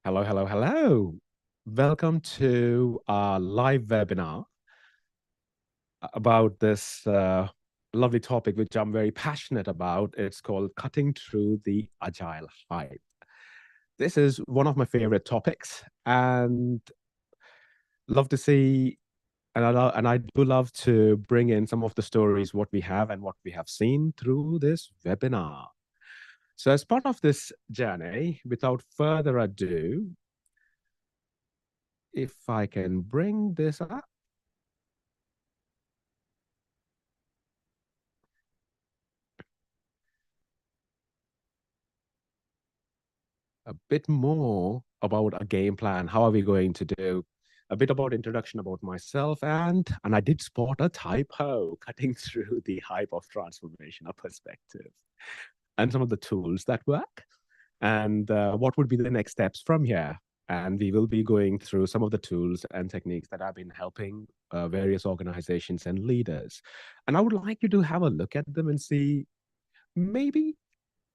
Hello, hello, hello. Welcome to our live webinar about this lovely topic, which I'm very passionate about. It's called Cutting Through the Agile Hype. This is one of my favorite topics, and love to see, and I do love to bring in some of the stories, what we have and what we have seen through this webinar. So, as part of this journey, without further ado, if I can bring this up. A bit more about a game plan. How are we going to do? A bit about introduction about myself, and I did spot a typo cutting through the hype of transformational perspective, and some of the tools that work, and what would be the next steps from here. And we will be going through some of the tools and techniques that have been helping various organizations and leaders. And I would like you to have a look at them and see, maybe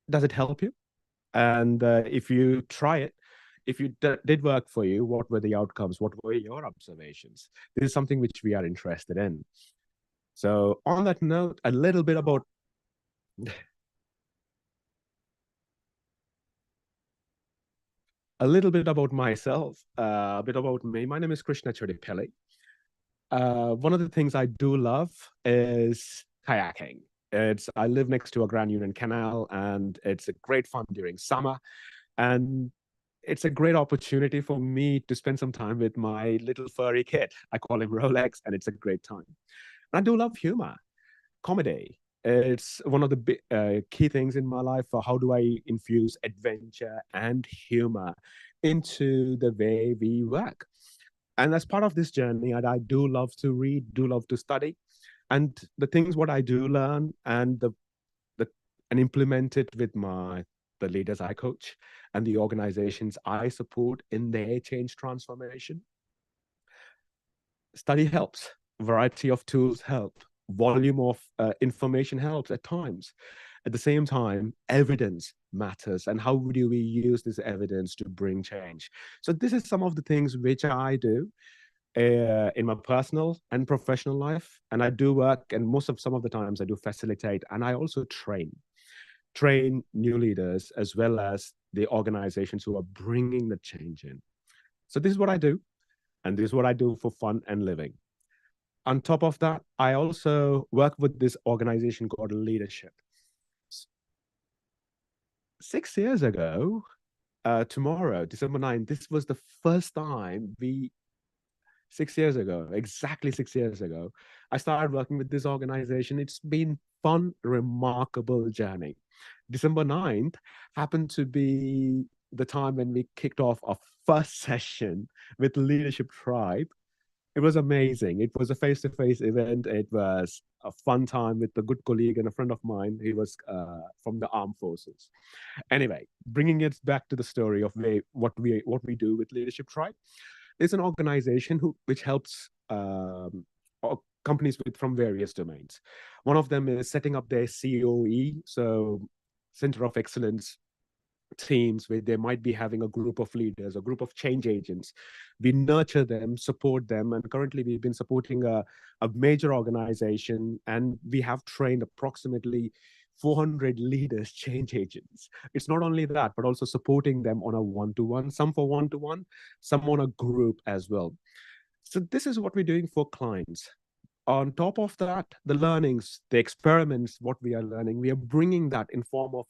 does it help you? And if you try it, if you did work for you, what were the outcomes? What were your observations? This is something which we are interested in. So on that note, a little bit about myself, a bit about me. My name is Krishna Chodipelli. One of the things I do love is kayaking. I live next to a Grand Union Canal, and it's a great fun during summer. And it's a great opportunity for me to spend some time with my little furry kid. I call him Rolex, and it's a great time. And I do love humor, comedy. It's one of the key things in my life for how do I infuse adventure and humor into the way we work. And as part of this journey, I do love to read, do love to study. And the things what I do learn the and implement it with the leaders I coach and the organizations I support in their change transformation. Study helps, variety of tools help, volume of information helps at times. At the same time, evidence matters, and how do we use this evidence to bring change? So this is some of the things which I do in my personal and professional life, and I do work, and some of the times I do facilitate, and I also train new leaders as well as the organizations who are bringing the change in. So this is what I do, and this is what I do for fun and living. On top of that, I also work with this organization called Leadership. 6 years ago, tomorrow, December 9th, this was the first time 6 years ago, exactly 6 years ago, I started working with this organization. It's been fun, remarkable journey. December 9th happened to be the time when we kicked off our first session with Leadership Tribe. It was amazing. It was a face-to-face event. It was a fun time with a good colleague and a friend of mine. He was from the armed forces. Anyway, bringing it back to the story of what we do with Leadership Tribe. It's an organization which helps companies with from various domains. One of them is setting up their COE, so Center of Excellence teams, where they might be having a group of leaders, a group of change agents. We nurture them, support them, and currently we've been supporting a major organization, and we have trained approximately 400 leaders, change agents. It's not only that, but also supporting them on a one-to-one, some for one-to-one, some on a group as well. So this is what we're doing for clients. On top of that, the learnings, the experiments, what we are learning, we are bringing that in form of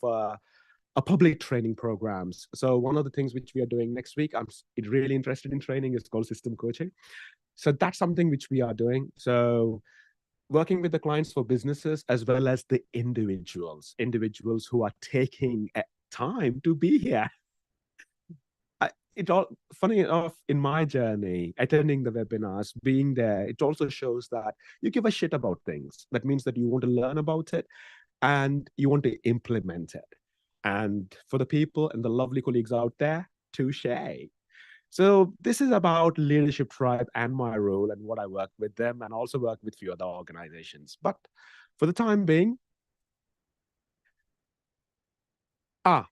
a public training programs. So one of the things which we are doing next week, I'm really interested in training, is called system coaching. So that's something which we are doing. So working with the clients for businesses as well as the individuals who are taking time to be here. It all, funny enough, in my journey, attending the webinars, being there, it also shows that you give a shit about things. That means that you want to learn about it and you want to implement it. And for the people and the lovely colleagues out there, touche. So this is about Leadership Tribe and my role and what I work with them, and also work with few other organizations. But for the time being,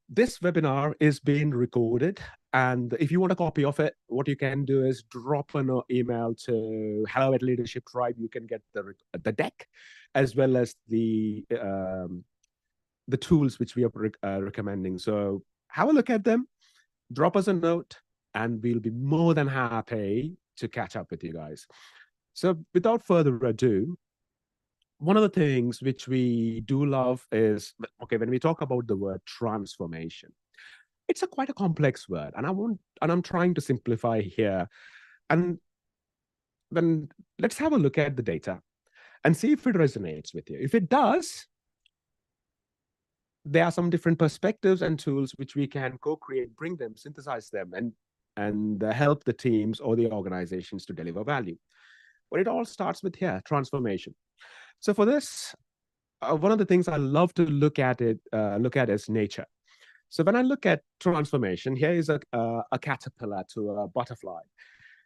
this webinar is being recorded. And if you want a copy of it, what you can do is drop an email to hello@Leadership Tribe. You can get the deck as well as the tools which we are recommending. So have a look at them, drop us a note, and we'll be more than happy to catch up with you guys. So without further ado, one of the things which we do love is, okay, when we talk about the word transformation, it's quite a complex word, and I'm trying to simplify here. And then let's have a look at the data and see if it resonates with you. If it does, there are some different perspectives and tools which we can co-create, bring them, synthesize them, and help the teams or the organizations to deliver value. But it all starts with here, transformation. So for this, one of the things I love to look at is nature. So when I look at transformation, here is a caterpillar to a butterfly.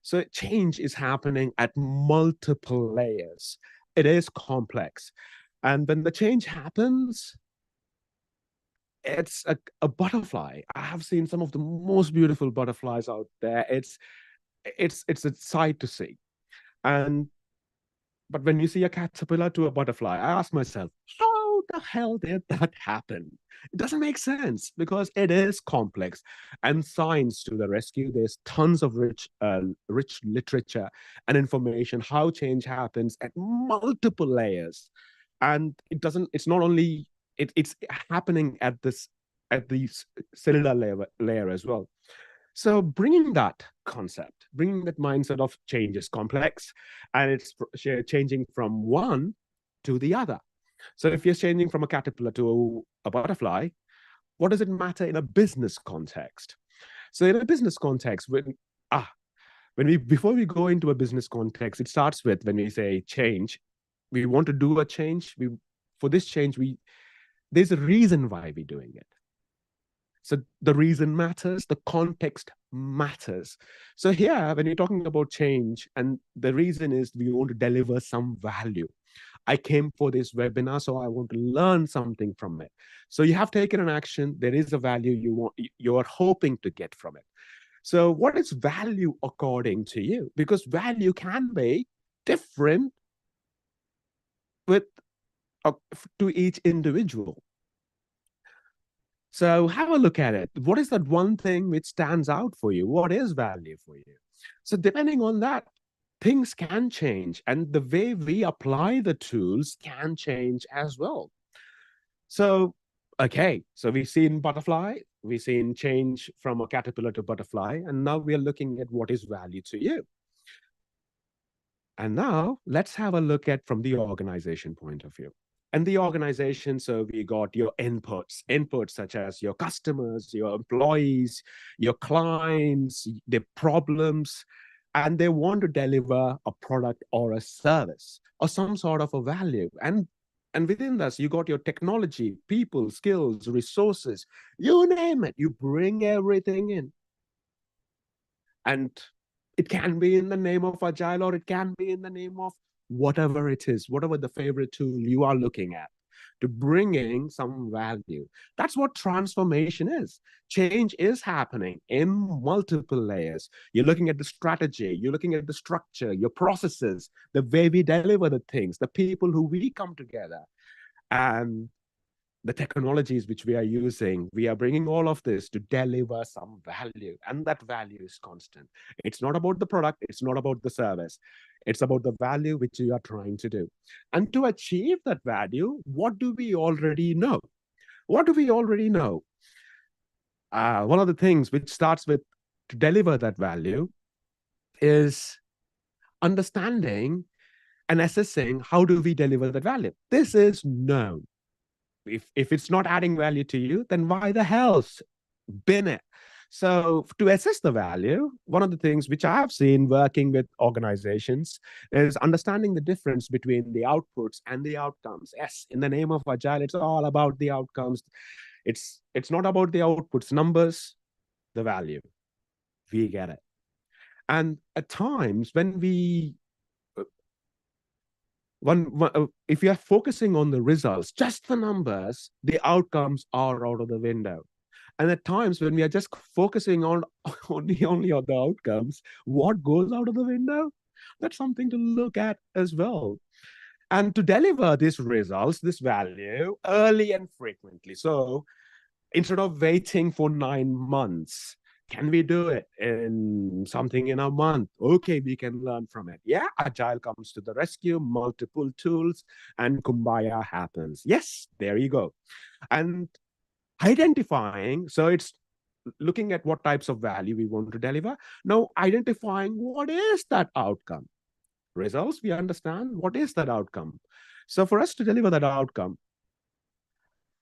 So change is happening at multiple layers. It is complex. And when the change happens, it's a butterfly. I have seen some of the most beautiful butterflies out there. It's a sight to see. But when you see a caterpillar to a butterfly, I ask myself, how the hell did that happen? It doesn't make sense because it is complex. And science to the rescue. There's tons of rich literature and information how change happens at multiple layers. And it's not only it's happening at the cellular layer as well. So bringing that concept, bringing that mindset of change is complex, and it's changing from one to the other. So if you're changing from a caterpillar to a butterfly, what does it matter in a business context? So in a business context, before we go into a business context, it starts with when we say change, we want to do a change. For this change, there's a reason why we're doing it. So the reason matters, the context matters. So here, when you're talking about change, and the reason is we want to deliver some value. I came for this webinar, so I want to learn something from it. So you have taken an action. There is a value you are hoping to get from it. So what is value according to you? Because value can be different to each individual. So have a look at it. What is that one thing which stands out for you? What is value for you? So depending on that, things can change, and the way we apply the tools can change as well. So, okay, so we've seen butterfly, we've seen change from a caterpillar to butterfly, and now we are looking at what is value to you. And now let's have a look at from the organization point of view. And the organization, so we got your inputs such as your customers, your employees, your clients, their problems, and they want to deliver a product or a service or some sort of a value. And within this, you got your technology, people, skills, resources, you name it, you bring everything in. And it can be in the name of Agile, or it can be in the name of whatever it is, whatever the favorite tool you are looking at, to bringing some value. That's what transformation is. Change is happening in multiple layers. You're looking at the strategy, you're looking at the structure, your processes, the way we deliver the things, the people who we come together, and the technologies which we are using. We are bringing all of this to deliver some value, and that value is constant. It's not about the product, it's not about the service, it's about the value which you are trying to do. And to achieve that value, what do we already know? What do we already know? One of the things which starts with to deliver that value is understanding and assessing how do we deliver that value. This is known. If it's not adding value to you, then why the hell bin it? So to assess the value, one of the things which I have seen working with organizations is understanding the difference between the outputs and the outcomes. Yes, in the name of Agile, it's all about the outcomes. It's not about the outputs, numbers, the value. We get it. And at times when we if you are focusing on the results, just the numbers, the outcomes are out of the window. And at times when we are just focusing on only on the outcomes, what goes out of the window? That's something to look at as well. And to deliver these results, this value early and frequently. So instead of waiting for 9 months, can we do it in something in a month? Okay, we can learn from it. Yeah, Agile comes to the rescue, multiple tools, and kumbaya happens. Yes, there you go. And identifying, so it's looking at what types of value we want to deliver. Now, identifying what is that outcome. Results, we understand what is that outcome. So for us to deliver that outcome,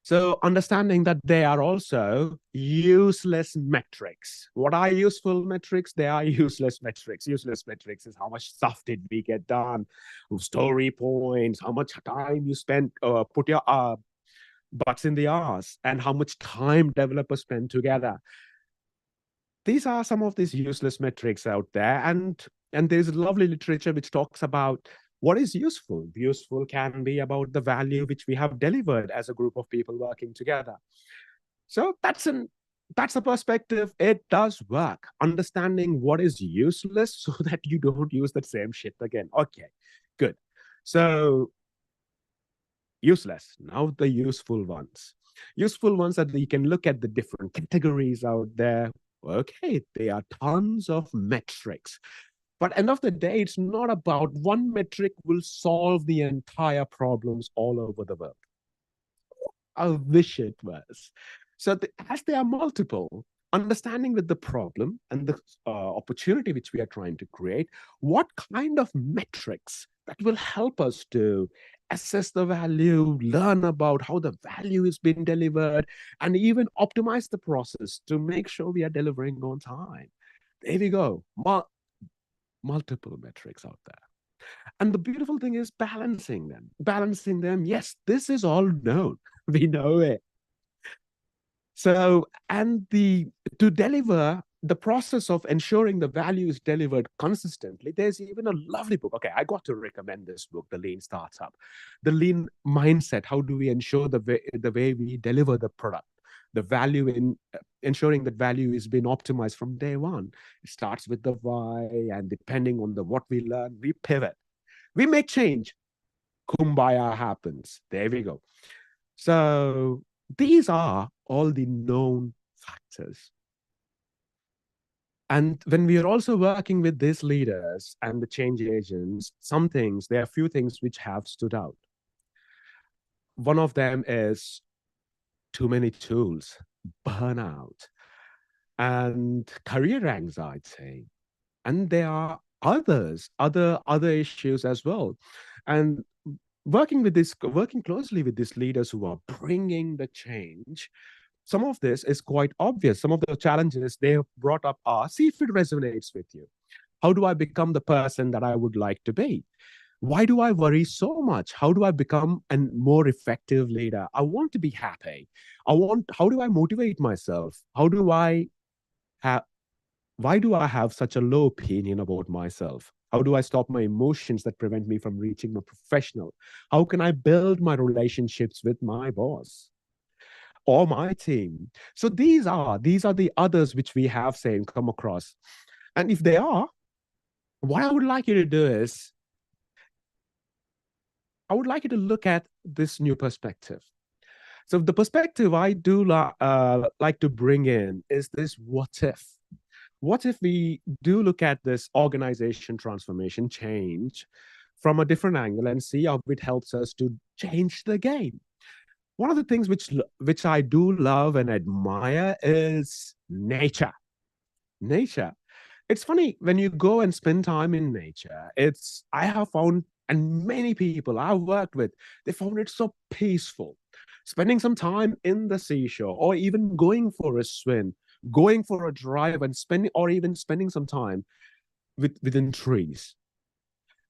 so understanding that they are also useless metrics. What are useful metrics? They are useless metrics. Useless metrics is how much stuff did we get done, story points, how much time you spent, put your butts in the arse, and how much time developers spend together. These are some of these useless metrics out there. And there's lovely literature which talks about what is useful. Useful can be about the value which we have delivered as a group of people working together. So that's a perspective. It does work. Understanding what is useless so that you don't use that same shit again. Okay, good. So useless. Now the useful ones. Useful ones that you can look at the different categories out there. Okay, there are tons of metrics. But end of the day, it's not about one metric will solve the entire problems all over the world. I wish it was. So as there are multiple, understanding with the problem and the opportunity which we are trying to create, what kind of metrics that will help us to assess the value, learn about how the value is being delivered, and even optimize the process to make sure we are delivering on time. There we go. Multiple metrics out there. And the beautiful thing is balancing them. Balancing them, yes, this is all known. We know it. So, to deliver the process of ensuring the value is delivered consistently, there's even a lovely book. Okay, I got to recommend this book, The Lean Startup. The Lean Mindset. How do we ensure the way we deliver the product? The value in ensuring that value is being optimized from day one. It starts with the why, and depending on what we learn, we pivot. We make change. Kumbaya happens. There we go. So these are all the known factors. And when we are also working with these leaders and the change agents, there are a few things which have stood out. One of them is too many tools, burnout, and career anxiety. And there are other issues as well. And working closely with these leaders who are bringing the change, some of this is quite obvious. Some of the challenges they have brought up are, see if it resonates with you. How do I become the person that I would like to be? Why do I worry so much? How do I become a more effective leader? I want to be happy. How do I motivate myself? Why do I have such a low opinion about myself? How do I stop my emotions that prevent me from reaching my professional? How can I build my relationships with my boss or my team? So these are the others which we have say come across. And if they are, what I would like you to do is I would like you to look at this new perspective. So the perspective I do like to bring in is this: what if? What if we do look at this organization transformation change from a different angle and see how it helps us to change the game? One of the things which I do love and admire is nature. Nature. It's funny when you go and spend time in nature. It's I have found, and many people I've worked with, they found it so peaceful. Spending some time in the seashore, or even going for a swim, going for a drive, and spending, or even spending some time within trees.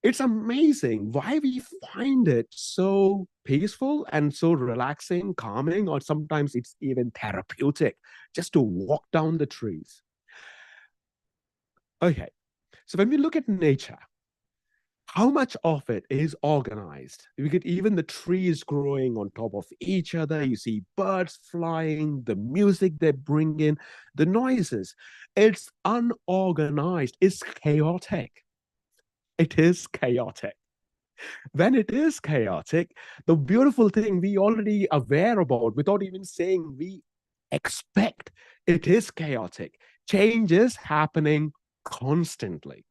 It's amazing why we find it so peaceful and so relaxing, calming, or sometimes it's even therapeutic just to walk down the trees. Okay, so when we look at nature, how much of it is organized? We get even the trees growing on top of each other. You see birds flying, the music they bring in, the noises. It's unorganized, it's chaotic. It is chaotic. When it is chaotic, the beautiful thing we already aware about without even saying we expect it is chaotic. Change is happening constantly.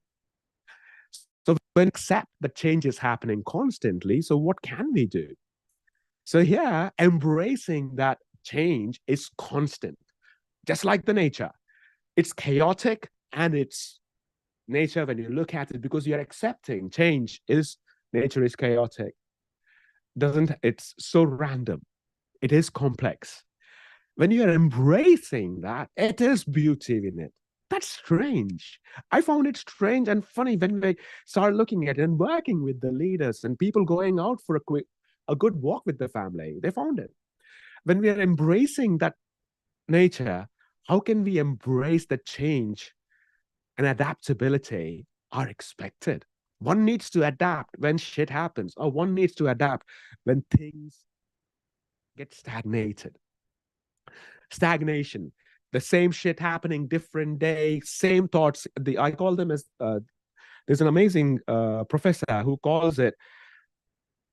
So when accept that change is happening constantly, so what can we do? So here, embracing that change is constant, just like the nature. It's chaotic and it's nature when you look at it because you're accepting change is nature is chaotic. Doesn't it's so random. It is complex. When you're embracing that, it is beauty in it. That's strange. I found it strange and funny when we started looking at it and working with the leaders and people going out for a good walk with the family. They found it. When we are embracing that nature, how can we embrace the change and adaptability are expected? One needs to adapt when shit happens, or one needs to adapt when things get stagnated. Stagnation, the same shit happening, different day, same thoughts. I call them as there's an amazing professor who calls it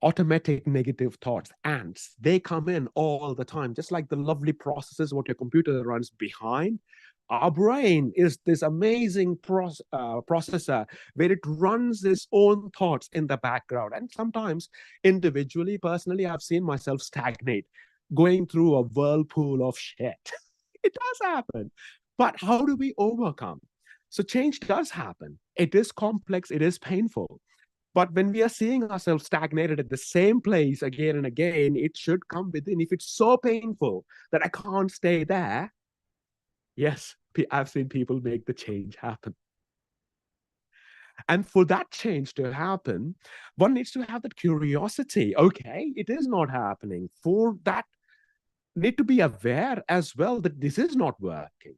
automatic negative thoughts. Ants, they come in all the time, just like the lovely processes what your computer runs behind. Our brain is this amazing processor where it runs its own thoughts in the background. And sometimes, individually, personally, I've seen myself stagnate, going through a whirlpool of shit. It does happen. But how do we overcome? So, change does happen. It is complex, it is painful. But when we are seeing ourselves stagnated at the same place again and again, it should come within. If it's so painful that I can't stay there, yes, I've seen people make the change happen. And for that change to happen, one needs to have that curiosity. Okay, it is not happening. For that, need to be aware as well that this is not working.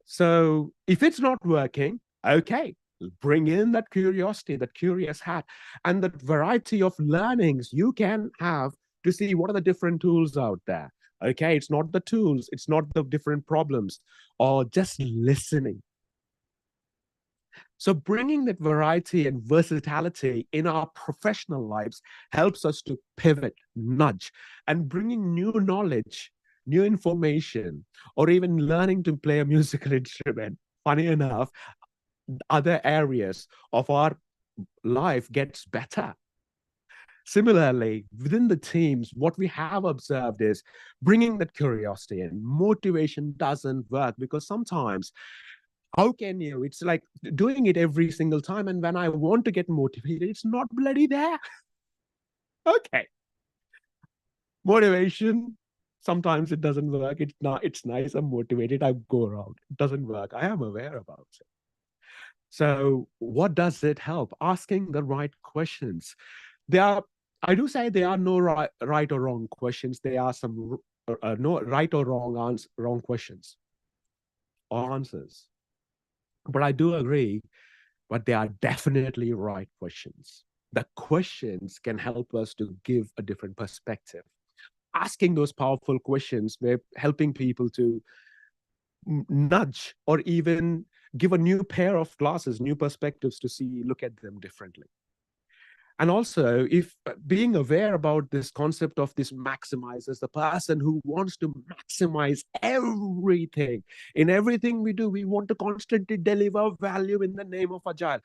So if it's not working, okay, bring in that curiosity, that curious hat, and that variety of learnings you can have to see what are the different tools out there. Okay, it's not the tools, it's not the different problems, or just listening. So bringing that variety and versatility in our professional lives helps us to pivot, nudge, and bringing new knowledge, new information, or even learning to play a musical instrument. Funny enough, other areas of our life gets better. Similarly, within the teams, what we have observed is bringing that curiosity and motivation doesn't work because sometimes how can you? It's like doing it every single time. And when I want to get motivated, it's not bloody there. Okay. Motivation, sometimes it doesn't work. It's not, it's nice. I'm motivated. I go around. It doesn't work. I am aware about it. So, what does it help? Asking the right questions. There are, I do say there are no right or wrong questions. There are some no right or wrong questions or answers. But I do agree but they are definitely right questions. The questions can help us to give a different perspective. Asking those powerful questions, we're helping people to nudge or even give a new pair of glasses, new perspectives to see, look at them differently. And also, if being aware about this concept of this maximizers, the person who wants to maximize everything in everything we do, we want to constantly deliver value in the name of Agile.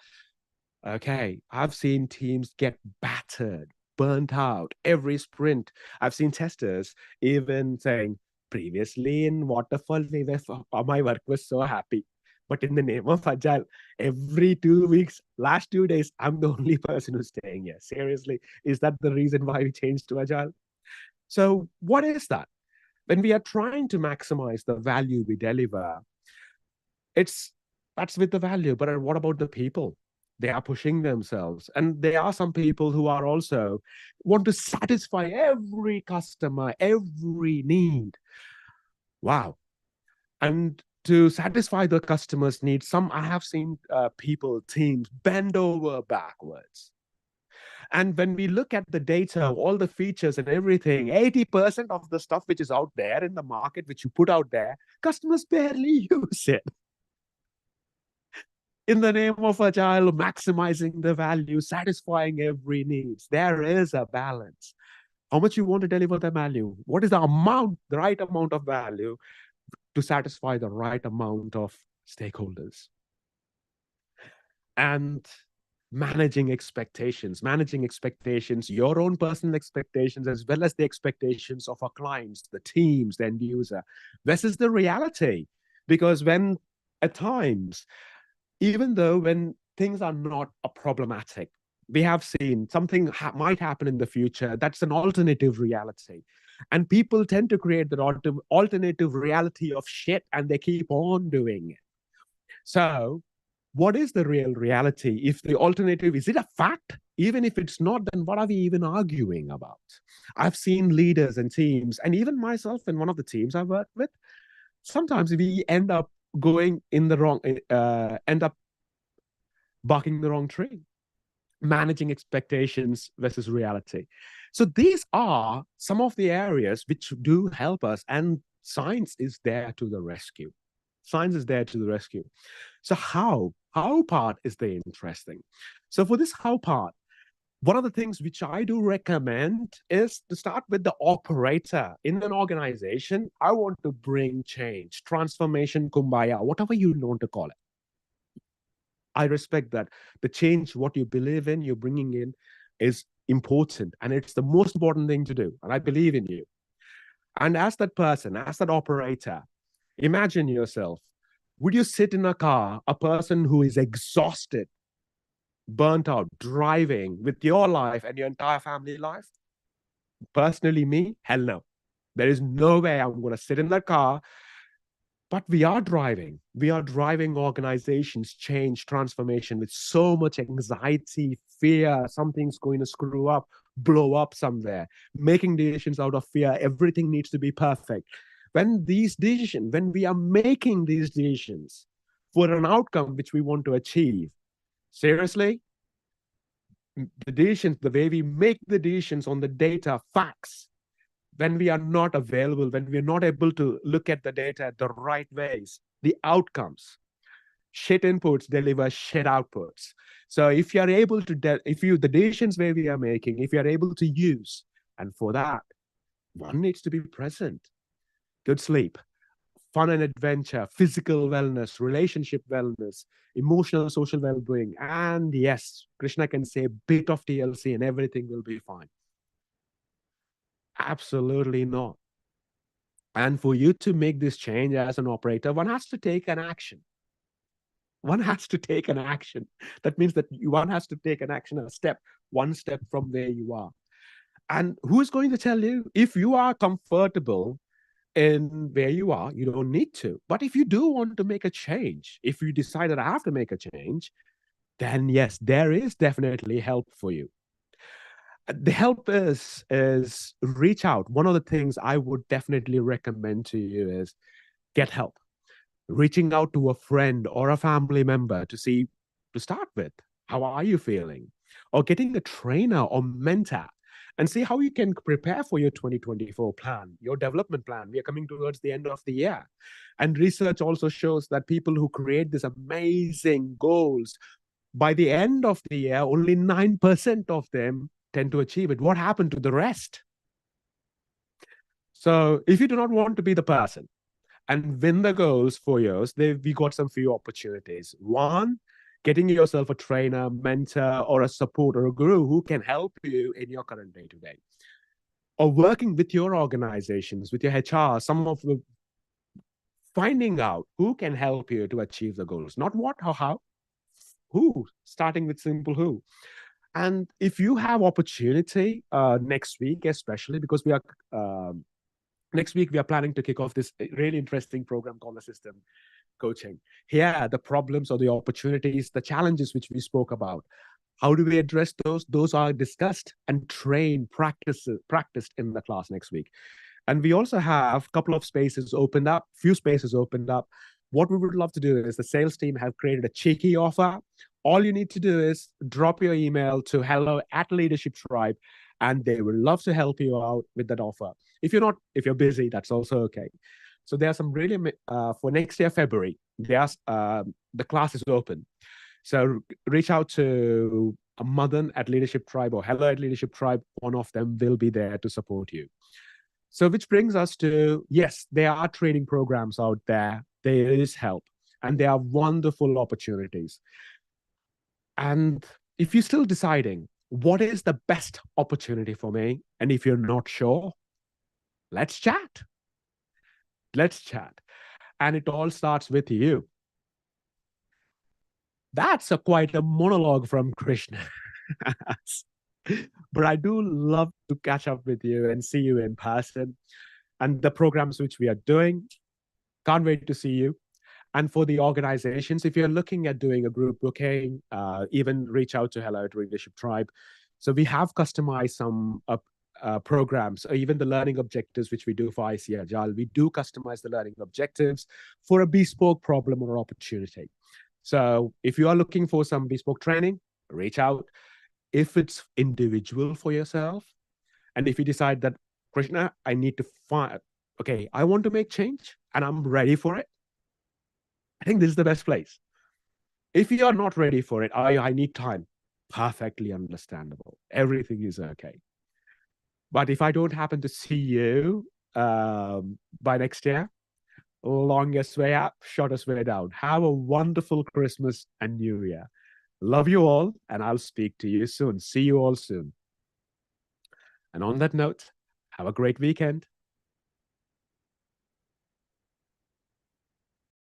Okay, I've seen teams get battered, burnt out every sprint. I've seen testers even saying, previously in waterfall, my work was so happy. But in the name of Agile, every 2 weeks, last 2 days, I'm the only person who's staying here. Seriously, is that the reason why we changed to Agile? So, what is that? When we are trying to maximize the value we deliver, it's that's with the value, but what about the people? They are pushing themselves, and there are some people who are also want to satisfy every customer, every need. Wow. And to satisfy the customer's needs, some I have seen people, teams bend over backwards. And when we look at the data, all the features and everything, 80% of the stuff which is out there in the market, which you put out there, customers barely use it. In the name of Agile, maximizing the value, satisfying every needs, there is a balance. How much you want to deliver the value? What is the amount, the right amount of value to satisfy the right amount of stakeholders? And managing expectations, your own personal expectations, as well as the expectations of our clients, the teams, the end user, versus the reality. Because when at times, even though when things are not a problematic, we have seen something might happen in the future, that's an alternative reality. And people tend to create that alternative reality of shit, and they keep on doing it. So what is the real reality? If the alternative, is it a fact? Even if it's not, then what are we even arguing about? I've seen leaders and teams, and even myself in one of the teams I work with, sometimes we end up going in the wrong, end up barking the wrong tree, managing expectations versus reality. So these are some of the areas which do help us, and science is there to the rescue. Science is there to the rescue. So how part is the interesting. So for this how part, one of the things which I do recommend is to start with the operator in an organization. I want to bring change, transformation, kumbaya, whatever you want to call it. I respect that. The change, what you believe in, you're bringing in is important. And it's the most important thing to do. And I believe in you. And as that person, as that operator, imagine yourself. Would you sit in a car, a person who is exhausted, burnt out, driving with your life and your entire family life? Personally, me, hell no. There is no way I'm going to sit in that car. But we are driving. We are driving organizations, change, transformation with so much anxiety, fear, something's going to screw up, blow up somewhere, making decisions out of fear. Everything needs to be perfect. When we are making these decisions for an outcome which we want to achieve, seriously, the decisions, the way we make the decisions on the data, facts, when we are not available, when we're not able to look at the data the right ways, the outcomes, shit inputs deliver shit outputs. So if you're able to, the decisions where we are making, if you're able to use, and for that, one needs to be present, good sleep, fun and adventure, physical wellness, relationship wellness, emotional, social well-being. And yes, Krishna can say a bit of TLC and everything will be fine. Absolutely not. And for you to make this change as an operator, one has to take an action. One has to take an action. That means that one has to take an action, one step from where you are. And who is going to tell you? If you are comfortable in where you are, you don't need to. But if you do want to make a change, if you decide that I have to make a change, then yes, there is definitely help for you. The help is reach out. One of the things I would definitely recommend to you is get help. Reaching out to a friend or a family member to see, to start with. How are you feeling? Or getting a trainer or mentor and see how you can prepare for your 2024 plan, your development plan. We are coming towards the end of the year. And research also shows that people who create these amazing goals, by the end of the year, only 9% of them tend to achieve it. What happened to the rest? So if you do not want to be the person and win the goals for yours, we got some few opportunities. One, getting yourself a trainer, mentor, or a support or a guru who can help you in your current day-to-day. Or working with your organizations, with your HR, some of the finding out who can help you to achieve the goals. Not what or how, who, starting with simple who. And if you have opportunity next week, especially because we are next week, we are planning to kick off this really interesting program called the System Coaching. Here, the problems or the opportunities, the challenges which we spoke about, how do we address those? Those are discussed and trained, practiced in the class next week. And we also have a couple of spaces opened up, few spaces opened up. What we would love to do is the sales team have created a cheeky offer. All you need to do is drop your email to hello@Leadership Tribe, and they will love to help you out with that offer. If you're busy, that's also okay. So there are some really, for next year, February, the class is open. So reach out to Madan@Leadership Tribe or hello@Leadership Tribe. One of them will be there to support you. So which brings us to, yes, there are training programs out there. There is help and there are wonderful opportunities. And if you're still deciding what is the best opportunity for me, and if you're not sure, let's chat. Let's chat. And it all starts with you. That's quite a monologue from Krishna. But I do love to catch up with you and see you in person. And the programs which we are doing, can't wait to see you. And for the organizations, if you're looking at doing a group booking, even reach out to hello@Leadership Tribe. So we have customized some programs, or even the learning objectives, which we do for IC Agile. We do customize the learning objectives for a bespoke problem or opportunity. So if you are looking for some bespoke training, reach out. If it's individual for yourself, and if you decide that, Krishna, I need to find, okay, I want to make change and I'm ready for it, I think this is the best place. If you are not ready for it, I need time. Perfectly understandable. Everything is okay. But if I don't happen to see you by next year, longest way up, shortest way down. Have a wonderful Christmas and New Year. Love you all, and I'll speak to you soon. See you all soon. And on that note, have a great weekend.